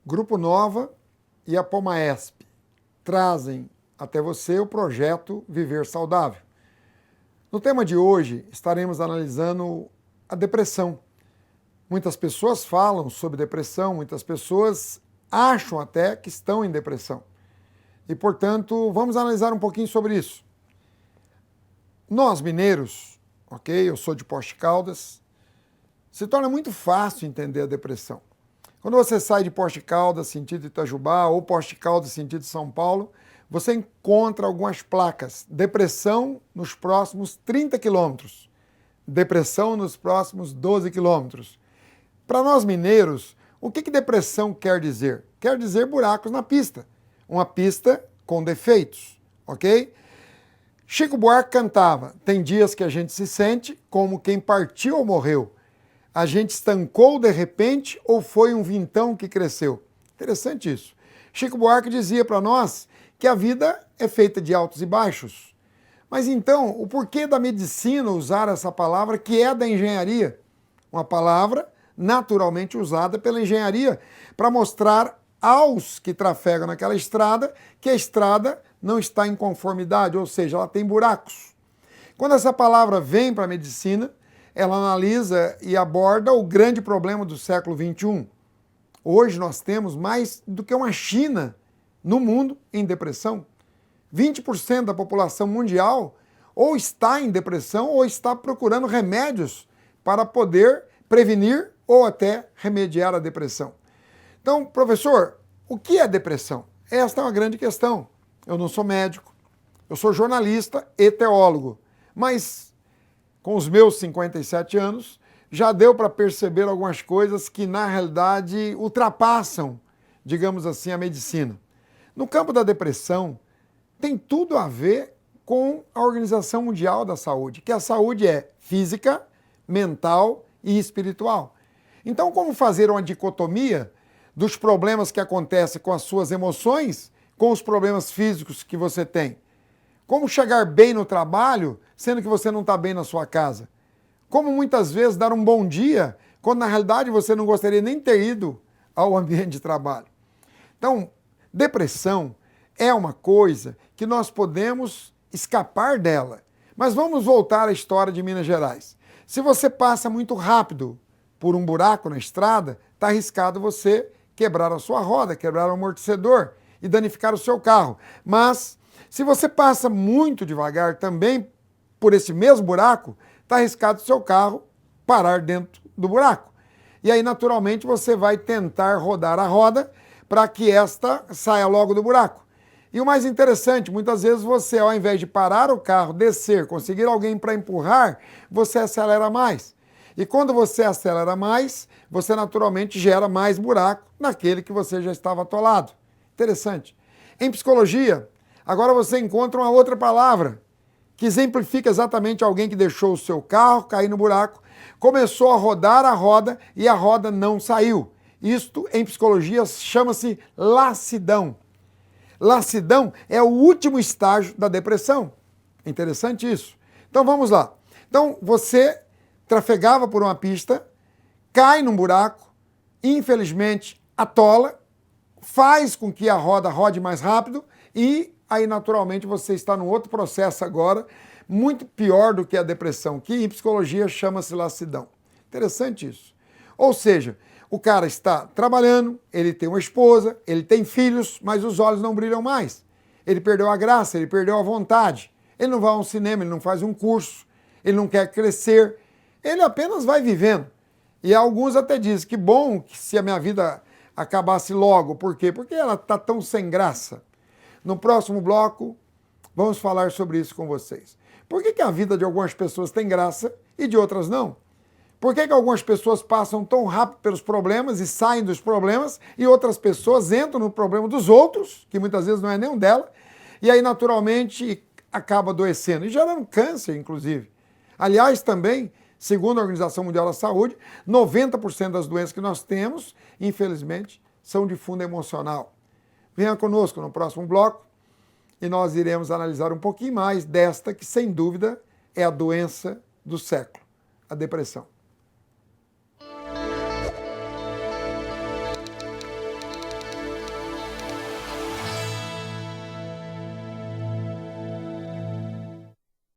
Grupo Nova e a Pomaesp trazem até você o projeto Viver Saudável. No tema de hoje, estaremos analisando a depressão. Muitas pessoas falam sobre depressão, muitas pessoas acham até que estão em depressão. E, portanto, vamos analisar um pouquinho sobre isso. Nós, mineiros, ok? Eu sou de Poços de Caldas, se torna muito fácil entender a depressão. Quando você sai de Poços de Caldas, sentido Itajubá, ou Poços de Caldas, sentido São Paulo, você encontra algumas placas. Depressão nos próximos 30 quilômetros. Depressão nos próximos 12 quilômetros. Para nós mineiros, o que depressão quer dizer? Quer dizer buracos na pista. Uma pista com defeitos, ok? Chico Buarque cantava: tem dias que a gente se sente como quem partiu ou morreu. A gente estancou de repente ou foi um vintão que cresceu? Interessante isso. Chico Buarque dizia para nós que a vida é feita de altos e baixos. Mas então, o porquê da medicina usar essa palavra que é da engenharia? Uma palavra naturalmente usada pela engenharia para mostrar aos que trafegam naquela estrada que a estrada não está em conformidade, ou seja, ela tem buracos. Quando essa palavra vem para a medicina, ela analisa e aborda o grande problema do século XXI. Hoje nós temos mais do que uma China no mundo em depressão. 20% da população mundial ou está em depressão ou está procurando remédios para poder prevenir ou até remediar a depressão. Então, professor, o que é depressão? Esta é uma grande questão. Eu não sou médico, eu sou jornalista e teólogo, mas com os meus 57 anos, já deu para perceber algumas coisas que, na realidade, ultrapassam, digamos assim, a medicina. No campo da depressão, tem tudo a ver com a Organização Mundial da Saúde, que a saúde é física, mental e espiritual. Então, como fazer uma dicotomia dos problemas que acontecem com as suas emoções com os problemas físicos que você tem? Como chegar bem no trabalho, sendo que você não está bem na sua casa? Como muitas vezes dar um bom dia, quando na realidade você não gostaria nem ter ido ao ambiente de trabalho? Então, depressão é uma coisa que nós podemos escapar dela. Mas vamos voltar à história de Minas Gerais. Se você passa muito rápido por um buraco na estrada, está arriscado você quebrar a sua roda, quebrar o amortecedor e danificar o seu carro. Mas se você passa muito devagar também por esse mesmo buraco, está arriscado o seu carro parar dentro do buraco. E aí, naturalmente, você vai tentar rodar a roda para que esta saia logo do buraco. E o mais interessante, muitas vezes você, ao invés de parar o carro, descer, conseguir alguém para empurrar, você acelera mais. E quando você acelera mais, você naturalmente gera mais buraco naquele que você já estava atolado. Interessante. Em psicologia, agora você encontra uma outra palavra que exemplifica exatamente alguém que deixou o seu carro cair no buraco, começou a rodar a roda e a roda não saiu. Isto, em psicologia, chama-se lassidão. Lassidão é o último estágio da depressão. Interessante isso. Então vamos lá. Então você trafegava por uma pista, cai num buraco, infelizmente atola, faz com que a roda rode mais rápido e aí naturalmente você está num outro processo agora, muito pior do que a depressão, que em psicologia chama-se lassidão. Interessante isso. Ou seja, o cara está trabalhando, ele tem uma esposa, ele tem filhos, mas os olhos não brilham mais. Ele perdeu a graça, ele perdeu a vontade. Ele não vai a um cinema, ele não faz um curso, ele não quer crescer, ele apenas vai vivendo. E alguns até dizem que bom que se a minha vida acabasse logo. Por quê? Porque ela está tão sem graça. No próximo bloco, vamos falar sobre isso com vocês. Por que a vida de algumas pessoas tem graça e de outras não? Por que algumas pessoas passam tão rápido pelos problemas e saem dos problemas e outras pessoas entram no problema dos outros, que muitas vezes não é nenhum dela, e aí naturalmente acaba adoecendo e gerando câncer, inclusive. Aliás, também, segundo a Organização Mundial da Saúde, 90% das doenças que nós temos, infelizmente, são de fundo emocional. Venha conosco no próximo bloco e nós iremos analisar um pouquinho mais desta que, sem dúvida, é a doença do século, a depressão.